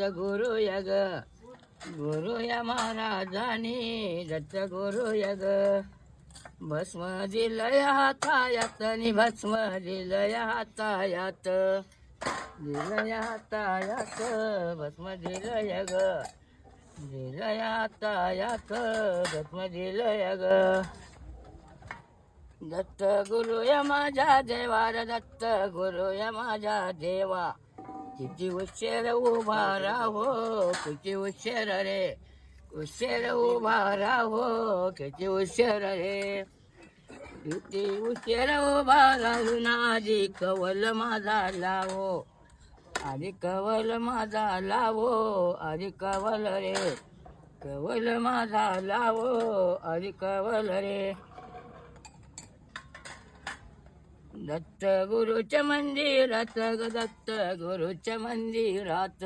दत्त गुरु यग गुरु या महाराजाने दत्त गुरु यग भस्म दिलय हातायात नि भस्म दिलय हातायात दिलय हातायात भस्म दिलय ग दिलय हातायात भस्म दिलय ग दत्त गुरु या माझ्या देवा रे दत्त गुरु या माझ्या देवा किती उशीर उभा राहो किती उशीर रे उशीर उभा राहो किती उशीर रे किती उशीर उभा राहून आधी कवल माझा लावो आधी कवल माझा लावो आधी कवल रे कवल माझा लावो आधी कवल रे दत्त गुरुच्या मंदिरात ग दत्त गुरुच्या मंदिरात